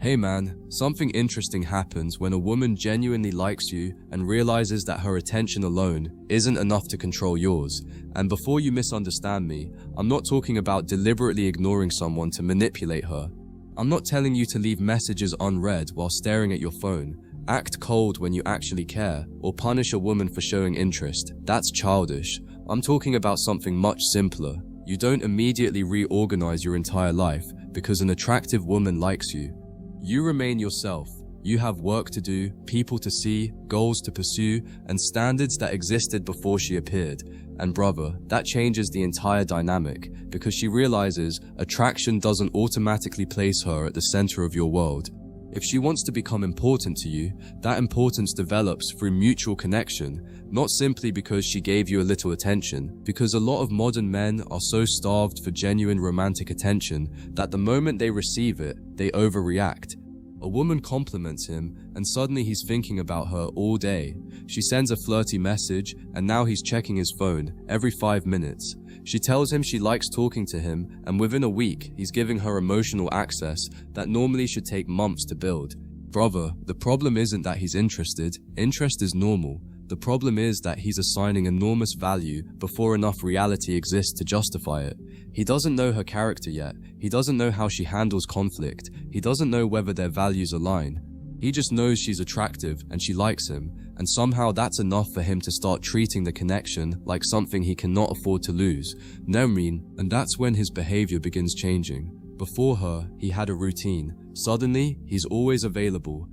Hey man, something interesting happens when a woman genuinely likes you and realizes that her attention alone isn't enough to control yours. And before you misunderstand me, I'm not talking about deliberately ignoring someone to manipulate her. I'm not telling you to leave messages unread while staring at your phone, act cold when you actually care, or punish a woman for showing interest. That's childish. I'm talking about something much simpler. You don't immediately reorganize your entire life because an attractive woman likes you. You remain yourself. You have work to do, people to see, goals to pursue, and standards that existed before she appeared. And brother, that changes the entire dynamic because she realizes attraction doesn't automatically place her at the center of your world. If she wants to become important to you, that importance develops through mutual connection, not simply because she gave you a little attention, because a lot of modern men are so starved for genuine romantic attention that the moment they receive it, they overreact. A woman compliments him and suddenly he's thinking about her all day. She sends a flirty message and now he's checking his phone every 5 minutes. She tells him she likes talking to him and within a week he's giving her emotional access that normally should take months to build. Brother, the problem isn't that he's interested. Interest is normal. The problem is that he's assigning enormous value before enough reality exists to justify it. He doesn't know her character yet. He doesn't know how she handles conflict. He doesn't know whether their values align. He just knows she's attractive and she likes him, and somehow that's enough for him to start treating the connection like something he cannot afford to lose. And that's when his behavior begins changing. Before her, he had a routine. Suddenly, he's always available.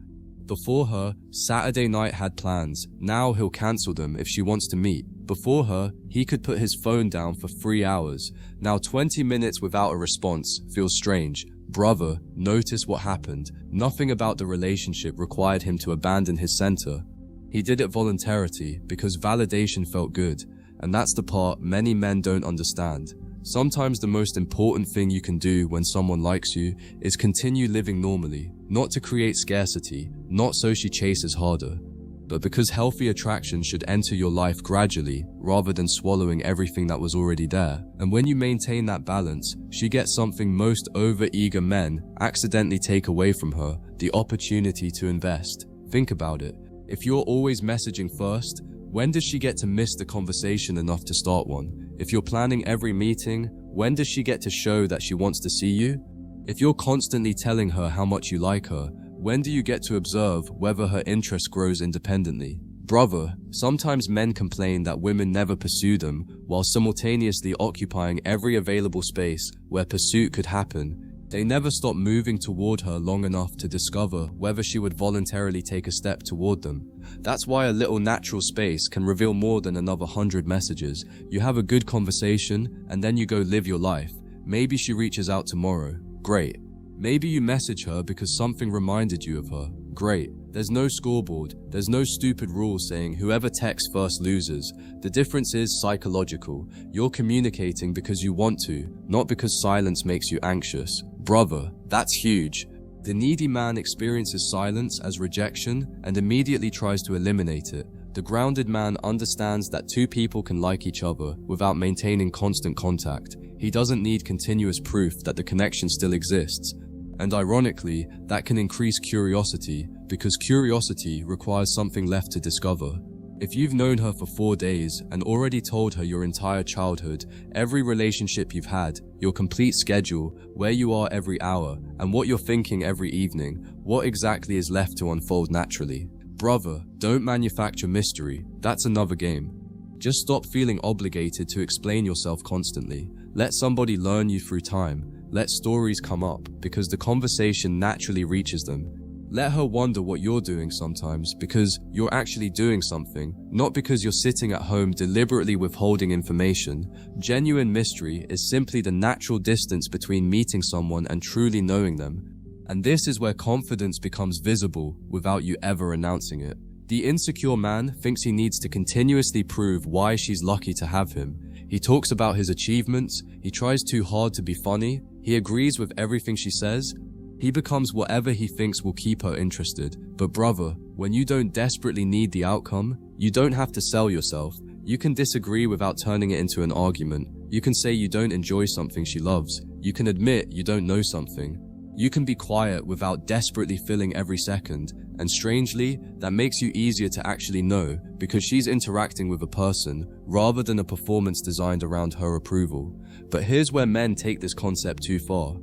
Before her, Saturday night had plans. Now he'll cancel them if she wants to meet. Before her, he could put his phone down for 3 hours. Now 20 minutes without a response feels strange. Brother, notice what happened. Nothing about the relationship required him to abandon his center. He did it voluntarily because validation felt good. And that's the part many men don't understand. Sometimes the most important thing you can do when someone likes you is continue living normally, not to create scarcity, not so she chases harder, but because healthy attraction should enter your life gradually rather than swallowing everything that was already there. And when you maintain that balance, she gets something most over-eager men accidentally take away from her, the opportunity to invest. Think about it. If you're always messaging first, when does she get to miss the conversation enough to start one? If you're planning every meeting, when does she get to show that she wants to see you? If you're constantly telling her how much you like her, when do you get to observe whether her interest grows independently? Brother, sometimes men complain that women never pursue them while simultaneously occupying every available space where pursuit could happen. They never stop moving toward her long enough to discover whether she would voluntarily take a step toward them. That's why a little natural space can reveal more than another 100 messages. You have a good conversation and then you go live your life. Maybe she reaches out tomorrow. Great. Maybe you message her because something reminded you of her. Great. There's no scoreboard. There's no stupid rule saying whoever texts first loses. The difference is psychological. You're communicating because you want to, not because silence makes you anxious. Brother, that's huge. The needy man experiences silence as rejection and immediately tries to eliminate it. The grounded man understands that two people can like each other without maintaining constant contact. He doesn't need continuous proof that the connection still exists. And ironically, that can increase curiosity, because curiosity requires something left to discover. If you've known her for 4 days and already told her your entire childhood, every relationship you've had, your complete schedule, where you are every hour, and what you're thinking every evening, what exactly is left to unfold naturally? Brother, don't manufacture mystery. That's another game. Just stop feeling obligated to explain yourself constantly. Let somebody learn you through time. Let stories come up because the conversation naturally reaches them. Let her wonder what you're doing sometimes because you're actually doing something, not because you're sitting at home deliberately withholding information. Genuine mystery is simply the natural distance between meeting someone and truly knowing them. And this is where confidence becomes visible without you ever announcing it. The insecure man thinks he needs to continuously prove why she's lucky to have him. He talks about his achievements, he tries too hard to be funny, he agrees with everything she says. He becomes whatever he thinks will keep her interested. But brother, when you don't desperately need the outcome, you don't have to sell yourself. You can disagree without turning it into an argument. You can say you don't enjoy something she loves. You can admit you don't know something. You can be quiet without desperately filling every second, and strangely, that makes you easier to actually know because she's interacting with a person rather than a performance designed around her approval. But here's where men take this concept too far.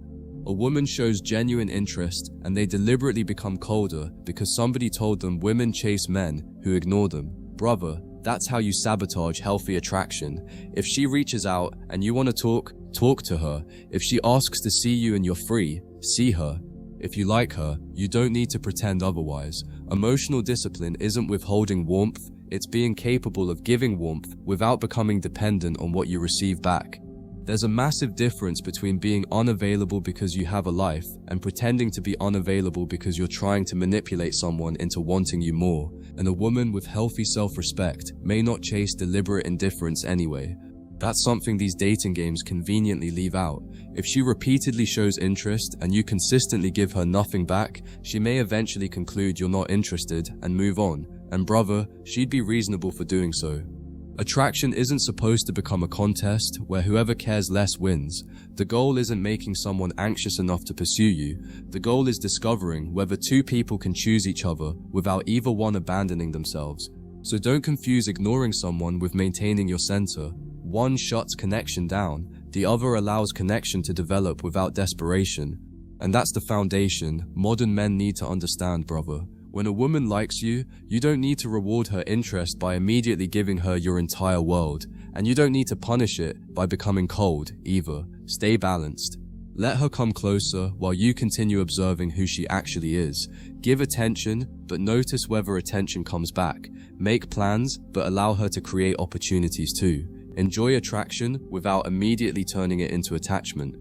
A woman shows genuine interest and they deliberately become colder because somebody told them women chase men who ignore them. Brother, that's how you sabotage healthy attraction. If she reaches out and you want to talk to her. If she asks to see you and you're free, see her. If you like her, you don't need to pretend otherwise. Emotional discipline isn't withholding warmth, it's being capable of giving warmth without becoming dependent on what you receive back. There's a massive difference between being unavailable because you have a life and pretending to be unavailable because you're trying to manipulate someone into wanting you more. And a woman with healthy self-respect may not chase deliberate indifference anyway. That's something these dating games conveniently leave out. If she repeatedly shows interest and you consistently give her nothing back, she may eventually conclude you're not interested and move on. And brother, she'd be reasonable for doing so. Attraction isn't supposed to become a contest where whoever cares less wins. The goal isn't making someone anxious enough to pursue you. The goal is discovering whether two people can choose each other without either one abandoning themselves. So don't confuse ignoring someone with maintaining your center. One shuts connection down, the other allows connection to develop without desperation. And that's the foundation modern men need to understand, brother. When a woman likes you, you don't need to reward her interest by immediately giving her your entire world. And you don't need to punish it by becoming cold, either. Stay balanced. Let her come closer while you continue observing who she actually is. Give attention, but notice whether attention comes back. Make plans, but allow her to create opportunities too. Enjoy attraction without immediately turning it into attachment.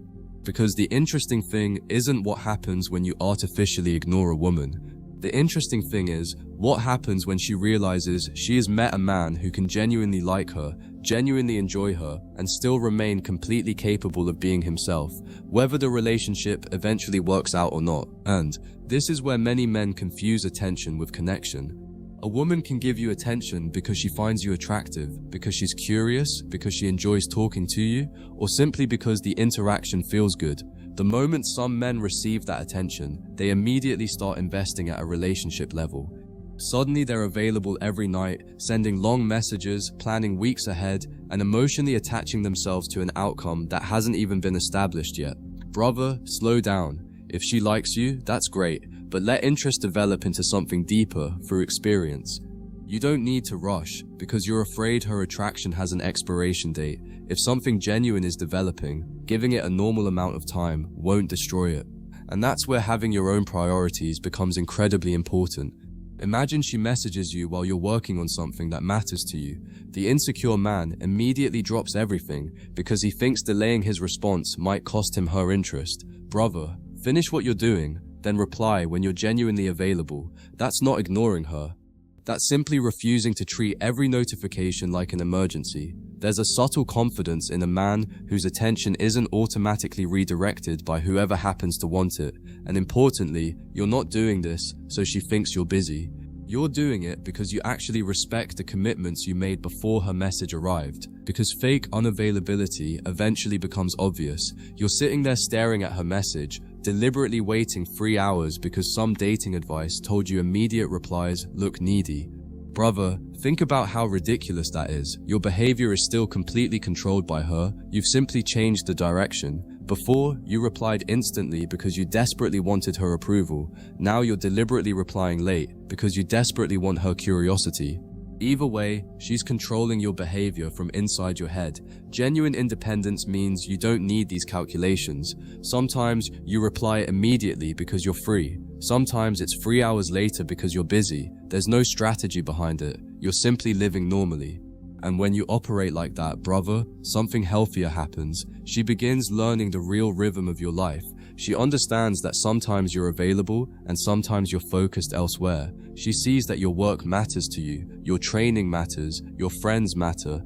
Because the interesting thing isn't what happens when you artificially ignore a woman. The interesting thing is, what happens when she realizes she has met a man who can genuinely like her, genuinely enjoy her, and still remain completely capable of being himself, whether the relationship eventually works out or not. And this is where many men confuse attention with connection. A woman can give you attention because she finds you attractive, because she's curious, because she enjoys talking to you, or simply because the interaction feels good. The moment some men receive that attention, they immediately start investing at a relationship level. Suddenly they're available every night, sending long messages, planning weeks ahead, and emotionally attaching themselves to an outcome that hasn't even been established yet. Brother, slow down. If she likes you, that's great, but let interest develop into something deeper through experience. You don't need to rush because you're afraid her attraction has an expiration date. If something genuine is developing, giving it a normal amount of time won't destroy it. And that's where having your own priorities becomes incredibly important. Imagine she messages you while you're working on something that matters to you. The insecure man immediately drops everything because he thinks delaying his response might cost him her interest. Brother, finish what you're doing, then reply when you're genuinely available. That's not ignoring her. That's simply refusing to treat every notification like an emergency. There's a subtle confidence in a man whose attention isn't automatically redirected by whoever happens to want it. And importantly, you're not doing this so she thinks you're busy. You're doing it because you actually respect the commitments you made before her message arrived. Because fake unavailability eventually becomes obvious. You're sitting there staring at her message, deliberately waiting 3 hours because some dating advice told you immediate replies look needy. Brother, think about how ridiculous that is. Your behavior is still completely controlled by her. You've simply changed the direction. Before, you replied instantly because you desperately wanted her approval. Now you're deliberately replying late because you desperately want her curiosity. Either way, she's controlling your behavior from inside your head. Genuine independence means you don't need these calculations. Sometimes you reply immediately because you're free. Sometimes it's 3 hours later because you're busy. There's no strategy behind it. You're simply living normally. And when you operate like that, brother, something healthier happens. She begins learning the real rhythm of your life. She understands that sometimes you're available and sometimes you're focused elsewhere. She sees that your work matters to you, your training matters, your friends matter,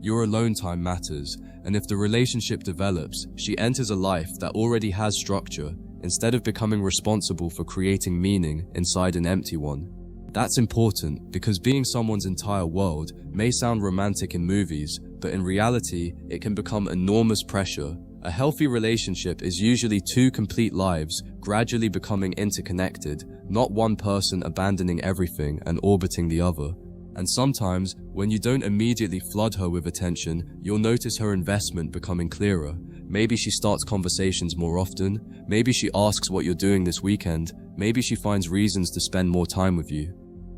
your alone time matters. And if the relationship develops, she enters a life that already has structure instead of becoming responsible for creating meaning inside an empty one. That's important because being someone's entire world may sound romantic in movies, but in reality, it can become enormous pressure, A healthy relationship is usually two complete lives gradually becoming interconnected, not one person abandoning everything and orbiting the other. And sometimes, when you don't immediately flood her with attention, you'll notice her investment becoming clearer. Maybe she starts conversations more often, maybe she asks what you're doing this weekend, maybe she finds reasons to spend more time with you.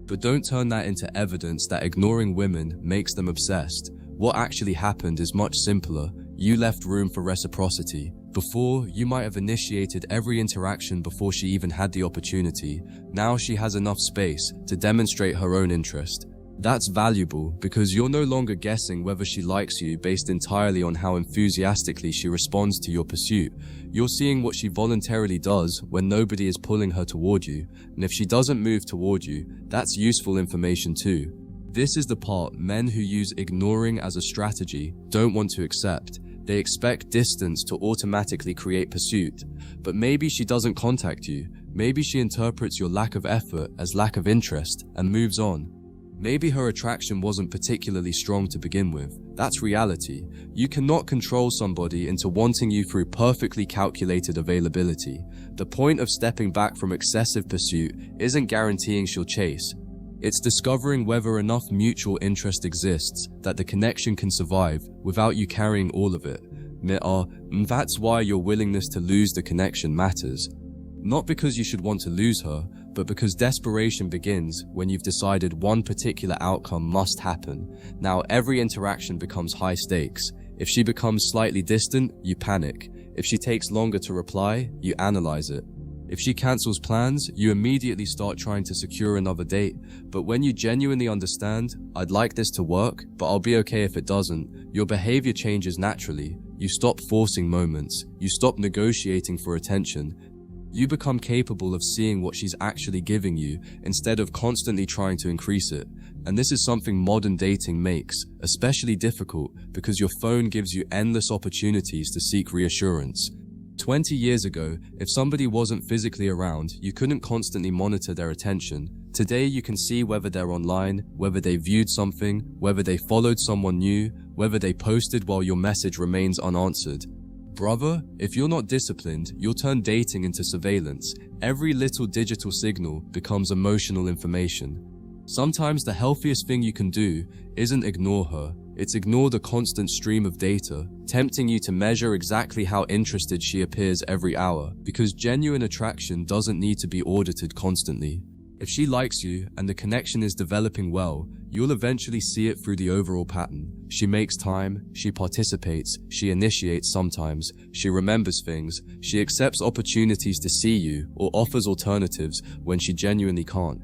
But don't turn that into evidence that ignoring women makes them obsessed. What actually happened is much simpler. You left room for reciprocity. Before, you might have initiated every interaction before she even had the opportunity. Now she has enough space to demonstrate her own interest. That's valuable because you're no longer guessing whether she likes you based entirely on how enthusiastically she responds to your pursuit. You're seeing what she voluntarily does when nobody is pulling her toward you, and if she doesn't move toward you, that's useful information too. This is the part men who use ignoring as a strategy don't want to accept. They expect distance to automatically create pursuit. But maybe she doesn't contact you. Maybe she interprets your lack of effort as lack of interest and moves on. Maybe her attraction wasn't particularly strong to begin with. That's reality. You cannot control somebody into wanting you through perfectly calculated availability. The point of stepping back from excessive pursuit isn't guaranteeing she'll chase. It's discovering whether enough mutual interest exists that the connection can survive without you carrying all of it. That's why your willingness to lose the connection matters. Not because you should want to lose her, but because desperation begins when you've decided one particular outcome must happen. Now every interaction becomes high stakes. If she becomes slightly distant, you panic. If she takes longer to reply, you analyze it. If she cancels plans, you immediately start trying to secure another date. But when you genuinely understand, I'd like this to work, but I'll be okay if it doesn't, your behavior changes naturally. You stop forcing moments. You stop negotiating for attention. You become capable of seeing what she's actually giving you instead of constantly trying to increase it. And this is something modern dating makes especially difficult because your phone gives you endless opportunities to seek reassurance. 20 years ago, if somebody wasn't physically around, you couldn't constantly monitor their attention. Today, you can see whether they're online, whether they viewed something, whether they followed someone new, whether they posted while your message remains unanswered. Brother, if you're not disciplined, you'll turn dating into surveillance. Every little digital signal becomes emotional information. Sometimes the healthiest thing you can do isn't ignore her. It's ignore the constant stream of data, tempting you to measure exactly how interested she appears every hour, because genuine attraction doesn't need to be audited constantly. If she likes you and the connection is developing well, you'll eventually see it through the overall pattern. She makes time, she participates, she initiates sometimes, she remembers things, she accepts opportunities to see you or offers alternatives when she genuinely can't.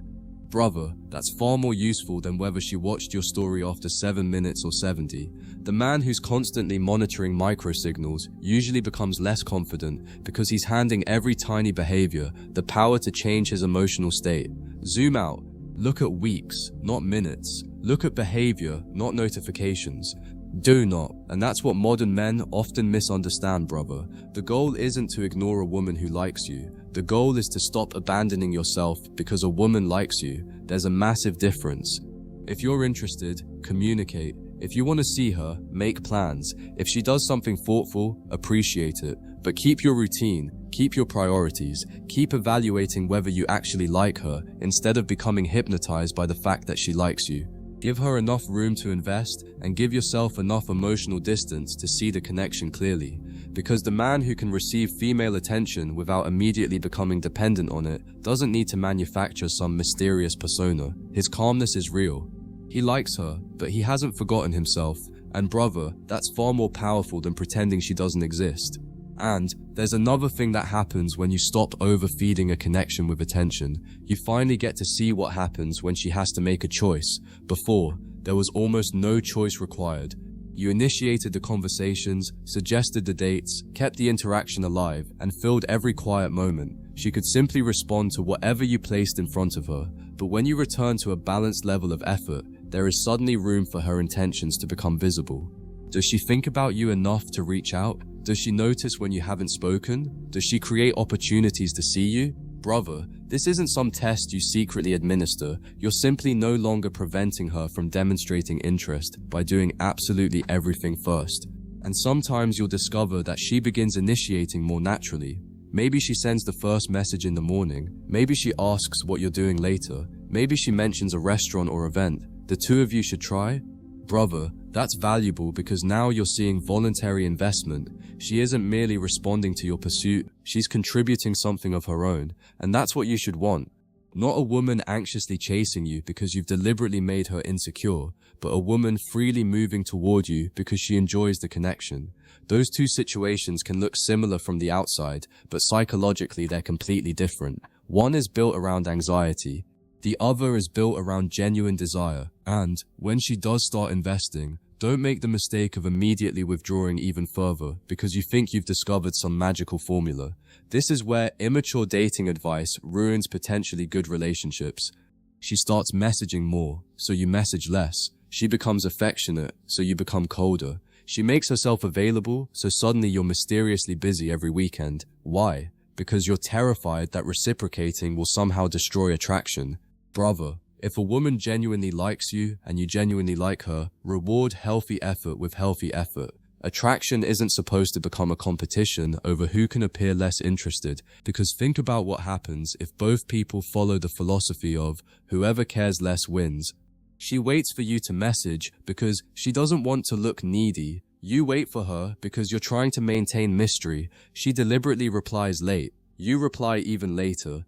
Brother, that's far more useful than whether she watched your story after 7 minutes or 70. The man who's constantly monitoring microsignals usually becomes less confident because he's handing every tiny behavior the power to change his emotional state. Zoom out. Look at weeks, not minutes. Look at behavior, not notifications. Do not, and that's what modern men often misunderstand, brother. The goal isn't to ignore a woman who likes you. The goal is to stop abandoning yourself because a woman likes you. There's a massive difference. If you're interested, communicate. If you want to see her, make plans. If she does something thoughtful, appreciate it. But keep your routine, keep your priorities, keep evaluating whether you actually like her instead of becoming hypnotized by the fact that she likes you. Give her enough room to invest and give yourself enough emotional distance to see the connection clearly. Because the man who can receive female attention without immediately becoming dependent on it doesn't need to manufacture some mysterious persona. His calmness is real. He likes her, but he hasn't forgotten himself. And brother, that's far more powerful than pretending she doesn't exist. And there's another thing that happens when you stop overfeeding a connection with attention. You finally get to see what happens when she has to make a choice. Before, there was almost no choice required. You initiated the conversations, suggested the dates, kept the interaction alive, and filled every quiet moment. She could simply respond to whatever you placed in front of her. But when you return to a balanced level of effort, there is suddenly room for her intentions to become visible. Does she think about you enough to reach out? Does she notice when you haven't spoken? Does she create opportunities to see you? Brother, this isn't some test you secretly administer. You're simply no longer preventing her from demonstrating interest by doing absolutely everything first. And sometimes you'll discover that she begins initiating more naturally. Maybe she sends the first message in the morning. Maybe she asks what you're doing later. Maybe she mentions a restaurant or event the two of you should try. Brother, that's valuable because now you're seeing voluntary investment. She isn't merely responding to your pursuit, she's contributing something of her own, and that's what you should want. Not a woman anxiously chasing you because you've deliberately made her insecure, but a woman freely moving toward you because she enjoys the connection. Those two situations can look similar from the outside, but psychologically they're completely different. One is built around anxiety. The other is built around genuine desire. And when she does start investing, don't make the mistake of immediately withdrawing even further because you think you've discovered some magical formula. This is where immature dating advice ruins potentially good relationships. She starts messaging more, so you message less. She becomes affectionate, so you become colder. She makes herself available, so suddenly you're mysteriously busy every weekend. Why? Because you're terrified that reciprocating will somehow destroy attraction. Brother, if a woman genuinely likes you and you genuinely like her, reward healthy effort with healthy effort. Attraction isn't supposed to become a competition over who can appear less interested, because think about what happens if both people follow the philosophy of whoever cares less wins. She waits for you to message because she doesn't want to look needy. You wait for her because you're trying to maintain mystery. She deliberately replies late. You reply even later.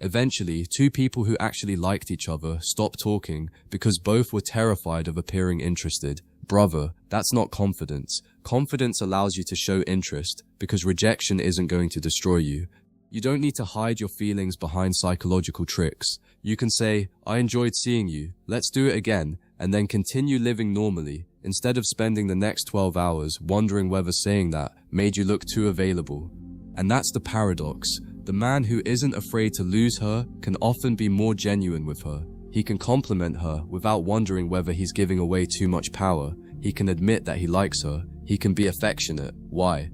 Eventually, two people who actually liked each other stopped talking because both were terrified of appearing interested. Brother, that's not confidence. Confidence allows you to show interest because rejection isn't going to destroy you. You don't need to hide your feelings behind psychological tricks. You can say, I enjoyed seeing you, let's do it again, and then continue living normally, instead of spending the next 12 hours wondering whether saying that made you look too available. And that's the paradox. The man who isn't afraid to lose her can often be more genuine with her. He can compliment her without wondering whether he's giving away too much power. He can admit that he likes her. He can be affectionate. Why?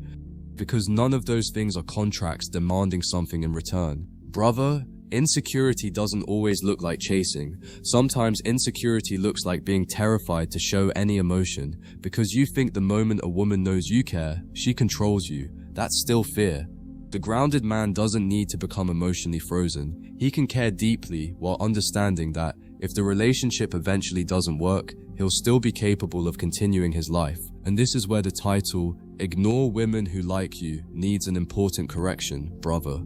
Because none of those things are contracts demanding something in return. Brother, insecurity doesn't always look like chasing. Sometimes insecurity looks like being terrified to show any emotion because you think the moment a woman knows you care, she controls you. That's still fear. The grounded man doesn't need to become emotionally frozen. He can care deeply while understanding that if the relationship eventually doesn't work, he'll still be capable of continuing his life. And this is where the title, Ignore Women Who Like You, needs an important correction, brother.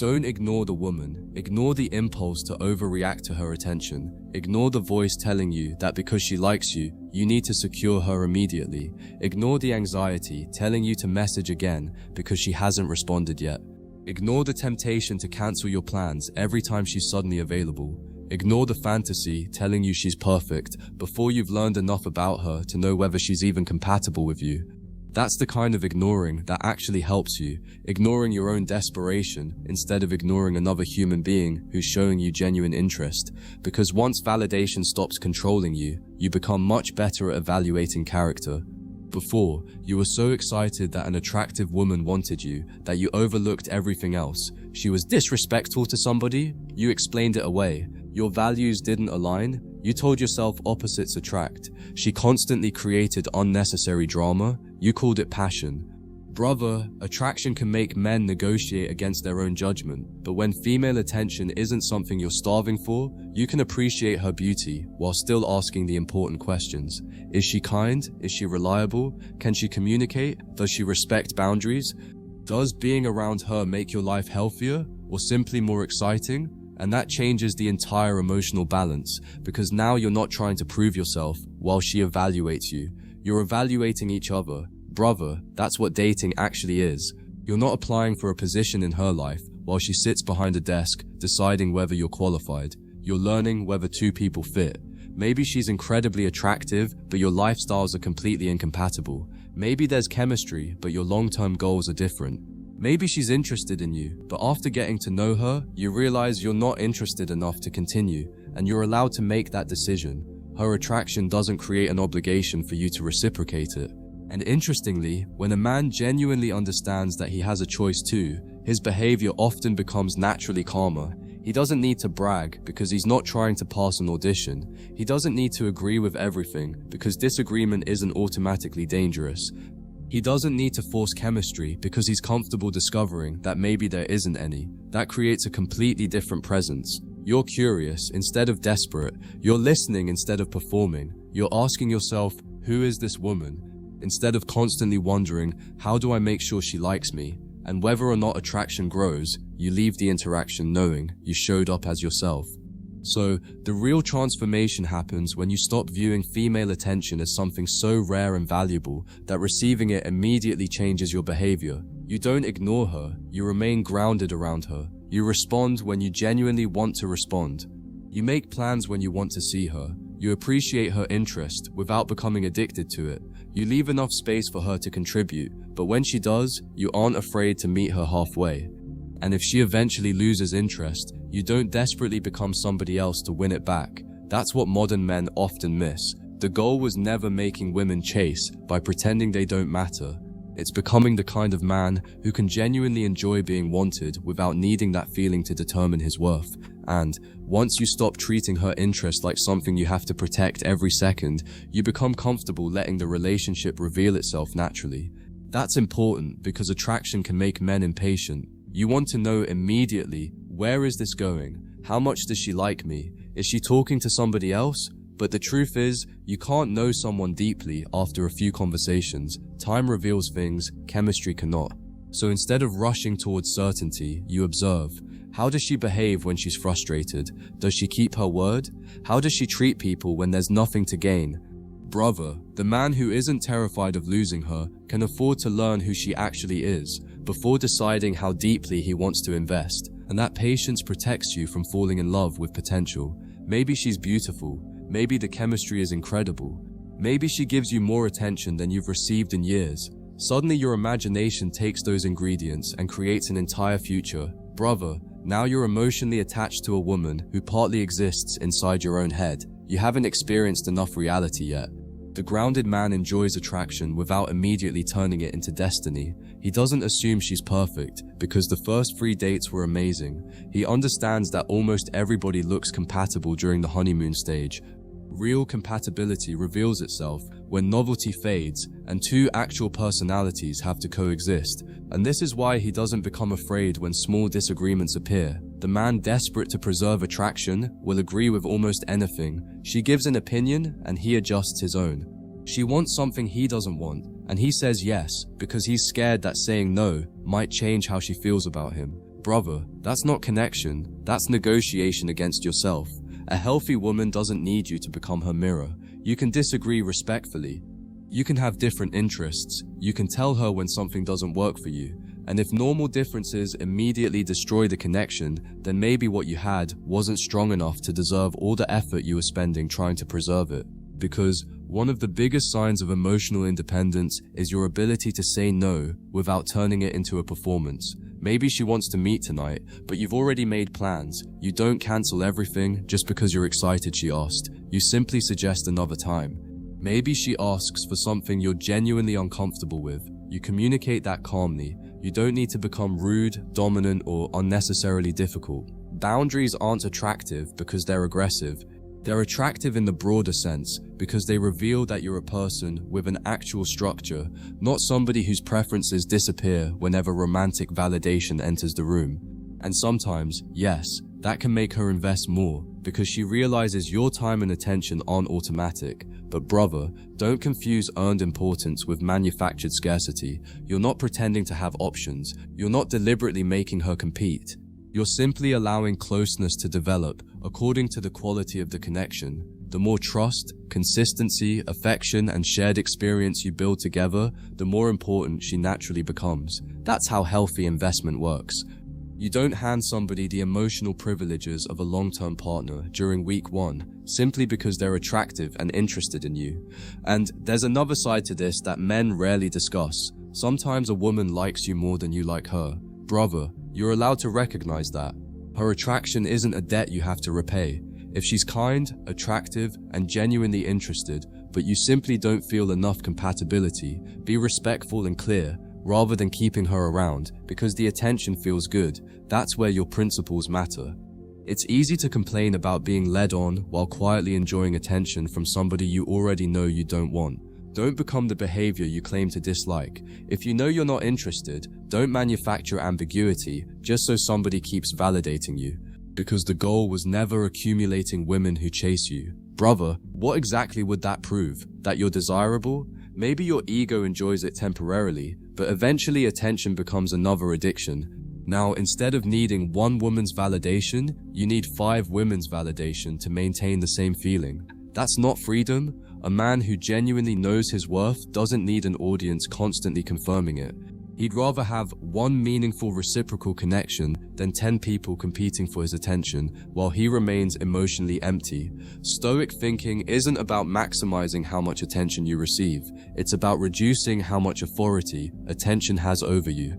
Don't ignore the woman. Ignore the impulse to overreact to her attention. Ignore the voice telling you that because she likes you, you need to secure her immediately. Ignore the anxiety telling you to message again because she hasn't responded yet. Ignore the temptation to cancel your plans every time she's suddenly available. Ignore the fantasy telling you she's perfect before you've learned enough about her to know whether she's even compatible with you. That's the kind of ignoring that actually helps you, ignoring your own desperation instead of ignoring another human being who's showing you genuine interest. Because once validation stops controlling you, you become much better at evaluating character. Before, you were so excited that an attractive woman wanted you that you overlooked everything else. She was disrespectful to somebody, you explained it away. Your values didn't align, you told yourself opposites attract. She constantly created unnecessary drama, you called it passion. Brother, attraction can make men negotiate against their own judgment, but when female attention isn't something you're starving for, you can appreciate her beauty while still asking the important questions. Is she kind? Is she reliable? Can she communicate? Does she respect boundaries? Does being around her make your life healthier or simply more exciting? And that changes the entire emotional balance, because now you're not trying to prove yourself while she evaluates you. You're evaluating each other. Brother, that's what dating actually is. You're not applying for a position in her life while she sits behind a desk deciding whether you're qualified. You're learning whether two people fit. Maybe she's incredibly attractive, but your lifestyles are completely incompatible. Maybe there's chemistry, but your long-term goals are different. Maybe she's interested in you, but after getting to know her, you realize you're not interested enough to continue, and you're allowed to make that decision. Her attraction doesn't create an obligation for you to reciprocate it. And interestingly, when a man genuinely understands that he has a choice too, his behavior often becomes naturally calmer. He doesn't need to brag because he's not trying to pass an audition. He doesn't need to agree with everything because disagreement isn't automatically dangerous. He doesn't need to force chemistry because he's comfortable discovering that maybe there isn't any. That creates a completely different presence. You're curious instead of desperate. You're listening instead of performing. You're asking yourself, who is this woman? Instead of constantly wondering, how do I make sure she likes me? And whether or not attraction grows, you leave the interaction knowing you showed up as yourself. So, the real transformation happens when you stop viewing female attention as something so rare and valuable that receiving it immediately changes your behavior. You don't ignore her, you remain grounded around her. You respond when you genuinely want to respond. You make plans when you want to see her. You appreciate her interest without becoming addicted to it. You leave enough space for her to contribute, but when she does, you aren't afraid to meet her halfway. And if she eventually loses interest, you don't desperately become somebody else to win it back. That's what modern men often miss. The goal was never making women chase by pretending they don't matter. It's becoming the kind of man who can genuinely enjoy being wanted without needing that feeling to determine his worth. And once you stop treating her interest like something you have to protect every second, you become comfortable letting the relationship reveal itself naturally. That's important because attraction can make men impatient. You want to know immediately, where is this going? How much does she like me? Is she talking to somebody else? But the truth is, you can't know someone deeply after a few conversations. Time reveals things, chemistry cannot. So instead of rushing towards certainty, you observe. How does she behave when she's frustrated? Does she keep her word? How does she treat people when there's nothing to gain? Brother, the man who isn't terrified of losing her can afford to learn who she actually is before deciding how deeply he wants to invest. And that patience protects you from falling in love with potential. Maybe she's beautiful. Maybe the chemistry is incredible. Maybe she gives you more attention than you've received in years. Suddenly your imagination takes those ingredients and creates an entire future. Brother, now you're emotionally attached to a woman who partly exists inside your own head. You haven't experienced enough reality yet. The grounded man enjoys attraction without immediately turning it into destiny. He doesn't assume she's perfect because the first 3 dates were amazing. He understands that almost everybody looks compatible during the honeymoon stage. Real compatibility reveals itself when novelty fades and two actual personalities have to coexist. And this is why he doesn't become afraid when small disagreements appear. The man desperate to preserve attraction will agree with almost anything. She gives an opinion and he adjusts his own. She wants something he doesn't want, and he says yes because he's scared that saying no might change how she feels about him. Brother, that's not connection, that's negotiation against yourself. A healthy woman doesn't need you to become her mirror. You can disagree respectfully. You can have different interests. You can tell her when something doesn't work for you. And if normal differences immediately destroy the connection, then maybe what you had wasn't strong enough to deserve all the effort you were spending trying to preserve it. Because one of the biggest signs of emotional independence is your ability to say no without turning it into a performance. Maybe she wants to meet tonight, but you've already made plans. You don't cancel everything just because you're excited she asked. You simply suggest another time. Maybe she asks for something you're genuinely uncomfortable with. You communicate that calmly. You don't need to become rude, dominant, or unnecessarily difficult. Boundaries aren't attractive because they're aggressive. They're attractive in the broader sense because they reveal that you're a person with an actual structure, not somebody whose preferences disappear whenever romantic validation enters the room. And sometimes, yes, that can make her invest more because she realizes your time and attention aren't automatic. But brother, don't confuse earned importance with manufactured scarcity. You're not pretending to have options. You're not deliberately making her compete. You're simply allowing closeness to develop according to the quality of the connection. The more trust, consistency, affection, and shared experience you build together, the more important she naturally becomes. That's how healthy investment works. You don't hand somebody the emotional privileges of a long-term partner during week 1 simply because they're attractive and interested in you. And there's another side to this that men rarely discuss. Sometimes a woman likes you more than you like her. Brother, you're allowed to recognize that. Her attraction isn't a debt you have to repay. If she's kind, attractive, and genuinely interested, but you simply don't feel enough compatibility, be respectful and clear, rather than keeping her around because the attention feels good. That's where your principles matter. It's easy to complain about being led on while quietly enjoying attention from somebody you already know you don't want. Don't become the behavior you claim to dislike. If you know you're not interested, don't manufacture ambiguity just so somebody keeps validating you. Because the goal was never accumulating women who chase you. Brother, what exactly would that prove? That you're desirable? Maybe your ego enjoys it temporarily, but eventually attention becomes another addiction. Now, instead of needing one woman's validation, you need 5 women's validation to maintain the same feeling. That's not freedom. A man who genuinely knows his worth doesn't need an audience constantly confirming it. He'd rather have one meaningful reciprocal connection than 10 people competing for his attention while he remains emotionally empty. Stoic thinking isn't about maximizing how much attention you receive. It's about reducing how much authority attention has over you.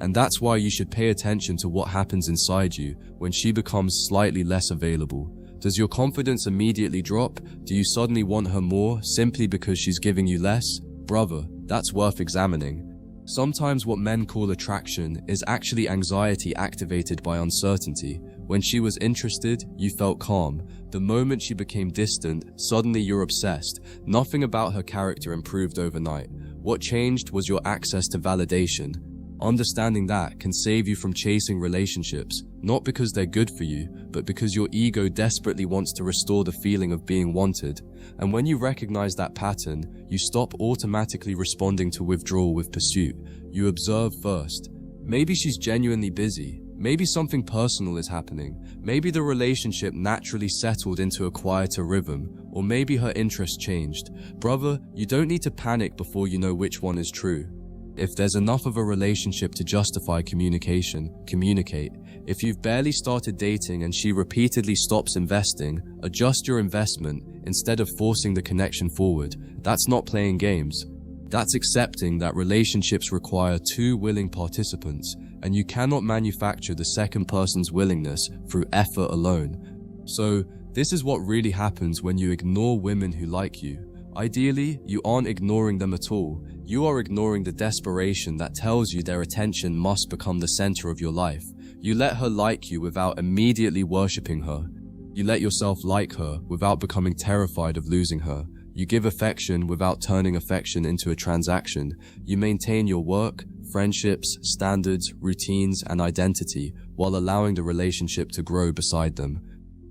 And that's why you should pay attention to what happens inside you when she becomes slightly less available. Does your confidence immediately drop? Do you suddenly want her more simply because she's giving you less? Brother, that's worth examining. Sometimes what men call attraction is actually anxiety activated by uncertainty. When she was interested, you felt calm. The moment she became distant, suddenly you're obsessed. Nothing about her character improved overnight. What changed was your access to validation. Understanding that can save you from chasing relationships, not because they're good for you, but because your ego desperately wants to restore the feeling of being wanted. And when you recognize that pattern, you stop automatically responding to withdrawal with pursuit. You observe first. Maybe she's genuinely busy. Maybe something personal is happening. Maybe the relationship naturally settled into a quieter rhythm, or maybe her interests changed. Brother, you don't need to panic before you know which one is true. If there's enough of a relationship to justify communication, communicate. If you've barely started dating and she repeatedly stops investing, adjust your investment instead of forcing the connection forward. That's not playing games. That's accepting that relationships require 2 willing participants, and you cannot manufacture the second person's willingness through effort alone. So, this is what really happens when you ignore women who like you. Ideally, you aren't ignoring them at all. You are ignoring the desperation that tells you their attention must become the center of your life. You let her like you without immediately worshipping her. You let yourself like her without becoming terrified of losing her. You give affection without turning affection into a transaction. You maintain your work, friendships, standards, routines, and identity while allowing the relationship to grow beside them.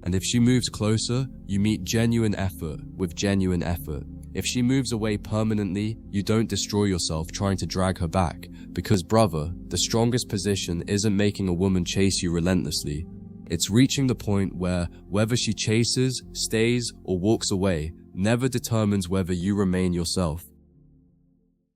And if she moves closer, you meet genuine effort with genuine effort. If she moves away permanently, you don't destroy yourself trying to drag her back. Because brother, the strongest position isn't making a woman chase you relentlessly. It's reaching the point where whether she chases, stays, or walks away never determines whether you remain yourself.